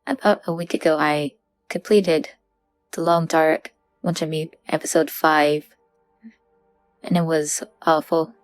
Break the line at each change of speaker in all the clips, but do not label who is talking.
About a week ago, I completed The Long Dark Wintermute episode 5, and it was awful.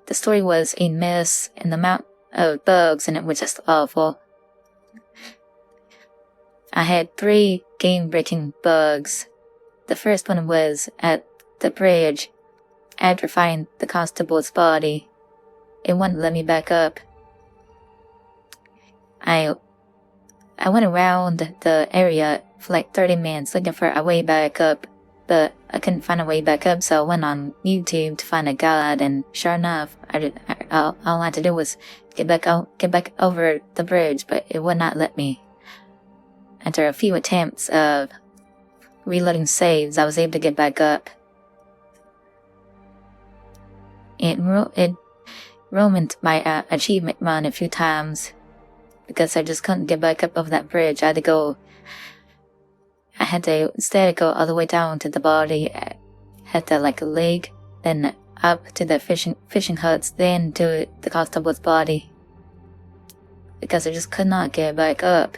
The story was a mess, and the amount of bugs in it was just awful. I had 3 game-breaking bugs. The first one was at the bridge. After finding the constable's body, it wouldn't let me back up. I went around the area for like 30 minutes looking for a way back up, but I couldn't find a way back up, so I went on YouTube to find a guide, and sure enough, all I had to do was get back over the bridge, but it would not let me. After a few attempts of reloading saves, I was able to get back up. It ruined my achievement run a few times because I just couldn't get back up over that bridge. I had to instead go all the way down to the body, had to like a leg, then up to the fishing huts, then to the constable's body, because I just could not get back up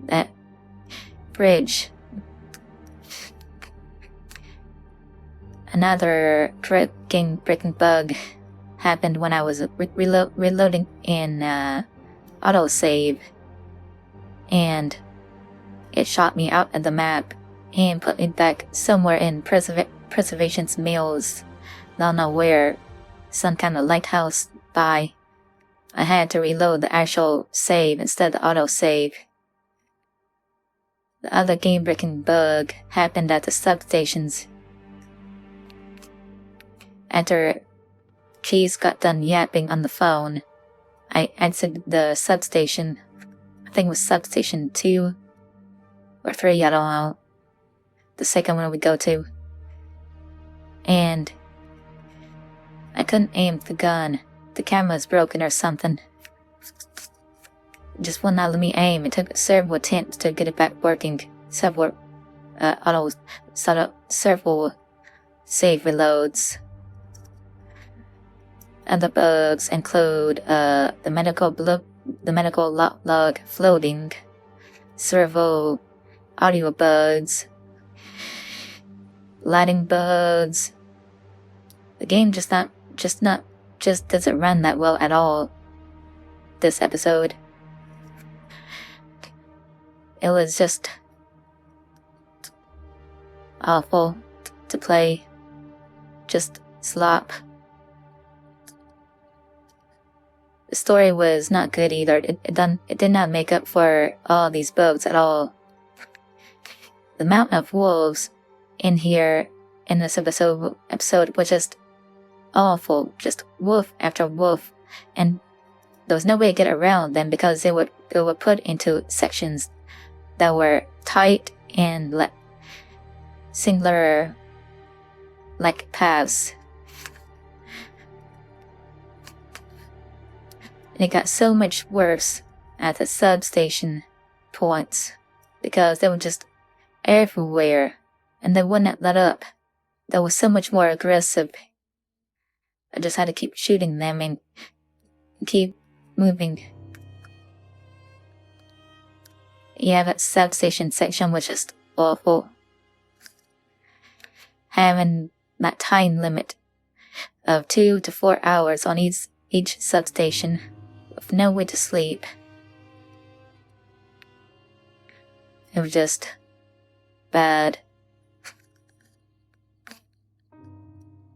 that bridge. Another game-breaking bug happened when I was reloading in autosave, and it shot me out of the map and put me back somewhere in Preservation's Mills. Don't know where, some kind of lighthouse by. I had to reload the actual save instead of the autosave. The other game-breaking bug happened at the substations. After Cheese got done yapping on the phone, I exited the substation. I think it was substation 2 or 3, I don't know. The second one we go to. And I couldn't aim the gun. The camera's broken or something. It just would not let me aim. It took several attempts to get it back working. Several save reloads. Other bugs include the medical log floating, servo audio bugs, lighting bugs. The game just doesn't run that well at all. This episode, it was just awful to play. Just slop. The story was not good either. It did not make up for all these bugs at all. The amount of wolves in here in this episode was just awful. Just wolf after wolf, and there was no way to get around them because they were put into sections that were tight and singular like paths. And it got so much worse at the substation points because they were just everywhere and they wouldn't let up. They were so much more aggressive. I just had to keep shooting them and keep moving. Yeah, that substation section was just awful. Having that time limit of 2 to 4 hours on each substation with no way to sleep. It was just bad.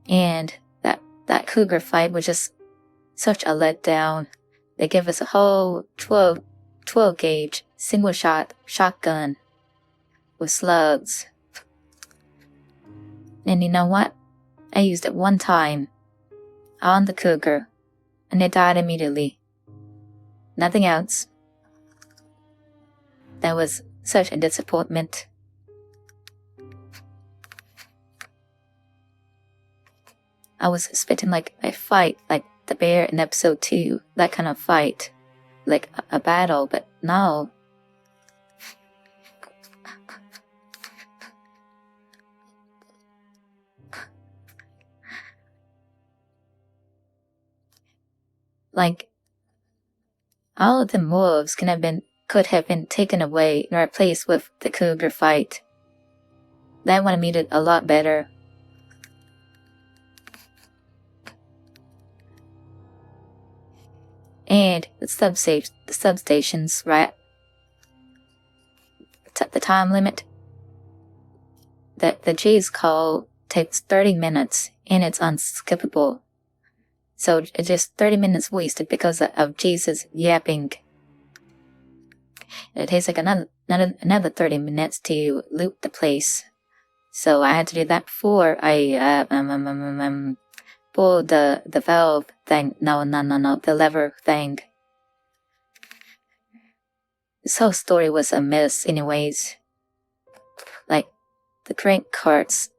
And that cougar fight was just such a letdown. They gave us a whole 12 gauge single shot shotgun with slugs. And you know what? I used it one time on the cougar and it died immediately. Nothing else. That was such a disappointment. I was expecting like a fight like the bear in episode 2, that kind of fight, like a battle, but no. Like, all of them wolves could have been taken away and replaced with the cougar fight. That would have made it a lot better. And the substations, right? The time limit. The Jay's call takes 30 minutes and it's unskippable. So it's just 30 minutes wasted because of Jesus yapping. It takes like another 30 minutes to loot the place. So I had to do that before I pull the valve thing. No, the lever thing. This whole story was a mess anyways. Like, the crank carts.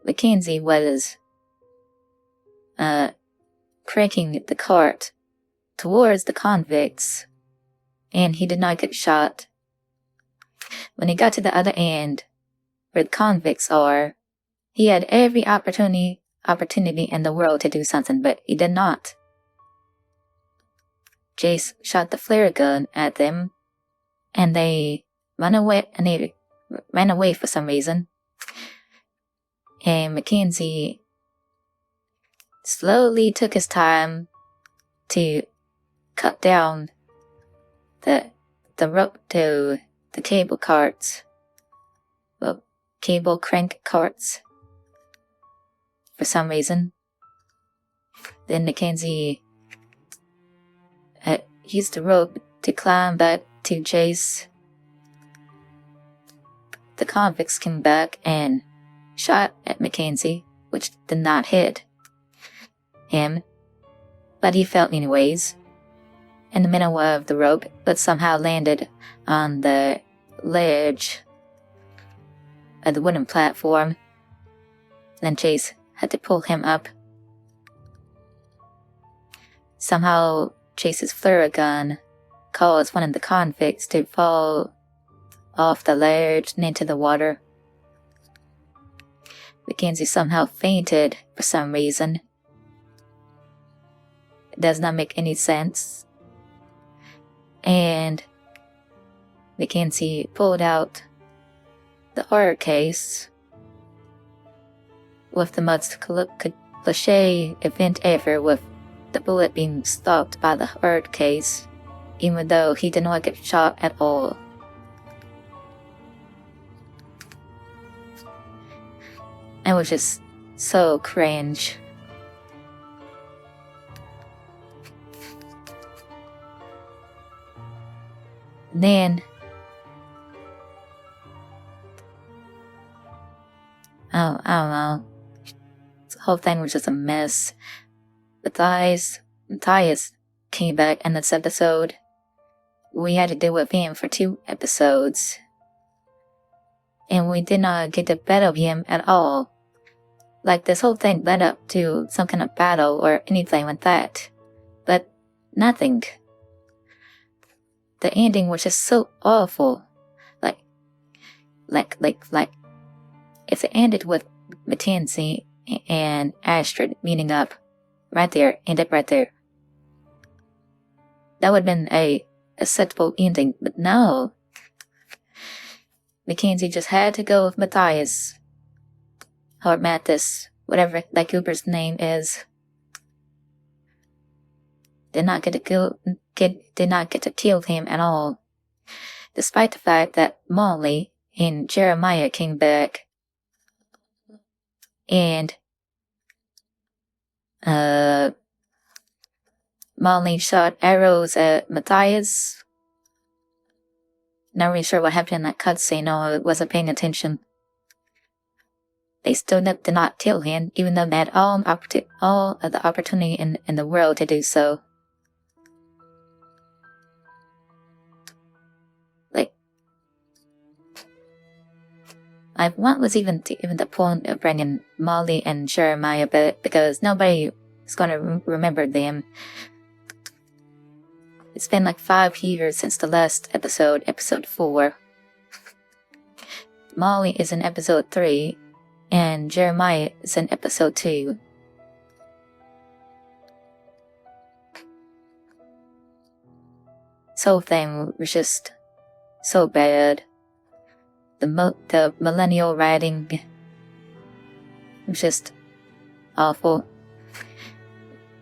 Mackenzie was cranking the cart towards the convicts, and he did not get shot. When he got to the other end, where the convicts are, he had every opportunity in the world to do something, but he did not. Jace shot the flare gun at them, and they ran away for some reason. And Mackenzie slowly took his time to cut down the rope to the cable carts. Well, cable crank carts. For some reason. Then Mackenzie used the rope to climb back to Jace. The convicts came back and shot at Mackenzie, which did not hit him, but he fell anyways in the middle of the rope, but somehow landed on the ledge of the wooden platform. Then Jace had to pull him up. Somehow Jace's flare gun caused one of the convicts to fall off the ledge and into the water. Mackenzie somehow fainted for some reason. It does not make any sense. And Mackenzie pulled out the horror case with the most cliche event ever, with the bullet being stopped by the horror case, even though he did not get shot at all. It was just so cringe. And then I don't know. The whole thing was just a mess. Matthias came back in this episode. We had to deal with him for 2 episodes. And we did not get the better of him at all. Like, this whole thing led up to some kind of battle or anything like that. But nothing. The ending was just so awful. Like, if it ended with Mackenzie and Astrid meeting up right there, end up right there, that would have been a acceptable ending. But no. Mackenzie just had to go with Matthias. Or Mathis, whatever that goober's name is. Did not get to kill him at all. Despite the fact that Molly and Jeremiah came back. And Molly shot arrows at Matthias. Not really sure what happened in that cutscene. No, I wasn't paying attention. They still did not kill him, even though they had all of the opportunity in the world to do so. Like, what was even the point of bringing Molly and Jeremiah back? Because nobody is going to remember them. It's been like 5 years since the last episode, episode 4. Molly is in episode 3, and Jeremiah is in episode 2. This whole thing was just so bad. The millennial writing was just awful.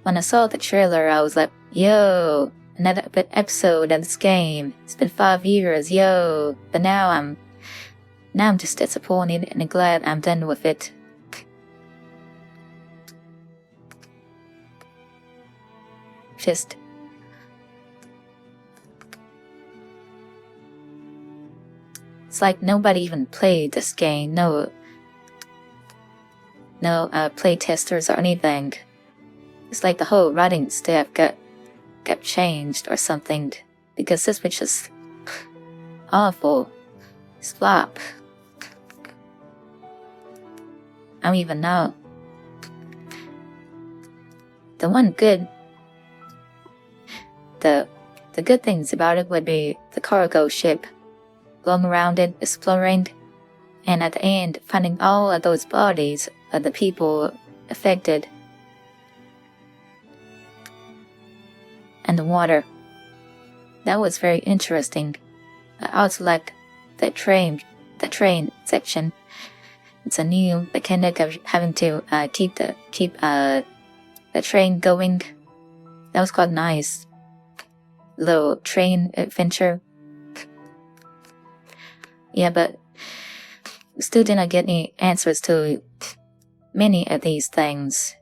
When I saw the trailer, I was like, yo, another episode of this game. It's been 5 years, yo. But now I'm just disappointed and glad I'm done with it. Just it's like nobody even played this game. No play testers or anything. It's like the whole writing staff got changed or something, because this was just awful. Slop. I don't even know. The good things about it would be the cargo ship going around it, exploring, and at the end finding all of those bodies of the people affected. And the water. That was very interesting. I also liked the train section. It's a new mechanic of having to keep the train going. That was quite nice. Little train adventure. Yeah, but we still did not get any answers to many of these things.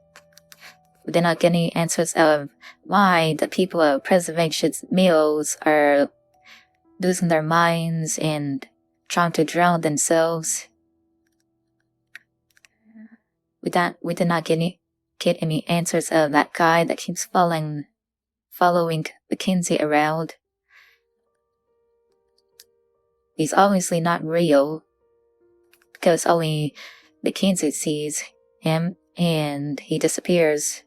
We did not get any answers of why the people of Preservation's Mills are losing their minds and trying to drown themselves. We did not get any answers of that guy that keeps following Mackenzie around. He's obviously not real, because only Mackenzie sees him and he disappears.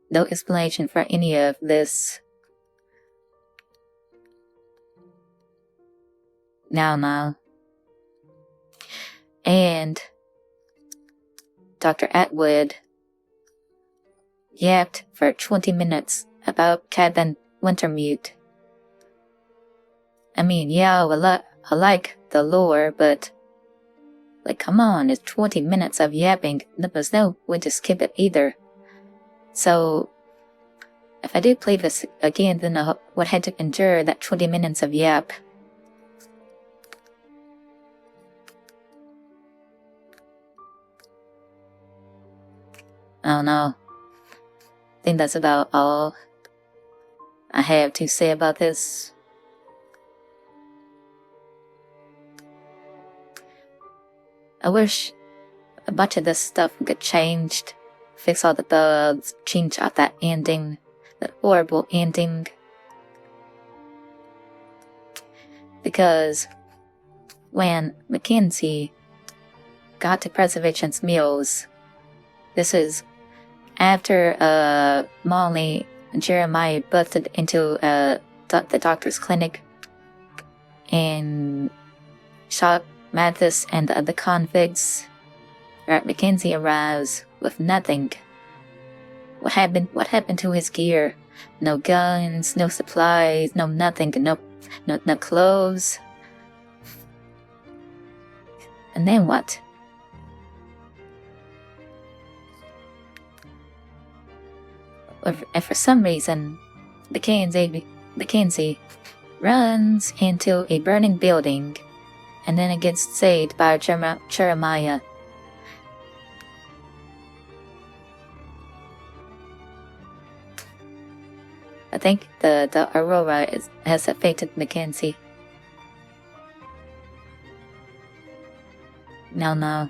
No explanation for any of this. Now. And Dr. Atwood yapped for 20 minutes about Captain Wintermute. I mean, yeah, I like the lore, but like, come on, it's 20 minutes of yapping. There was no way to skip it either. So, if I do play this again, then I would have to endure that 20 minutes of yap. I don't know. I think that's about all I have to say about this. I wish a bunch of this stuff would get changed, fix all the bugs, change out that ending, that horrible ending. Because when Mackenzie got to Preservation's Mills, this is after Molly and Jeremiah busted into the doctor's clinic and shot Mathis and the other convicts. Mackenzie arrives with nothing. What happened to his gear? No guns, no supplies, no nothing, no clothes. And then what? And for some reason, Mackenzie runs into a burning building, and then it gets saved by Jeremiah. I think the aurora has affected Mackenzie. No.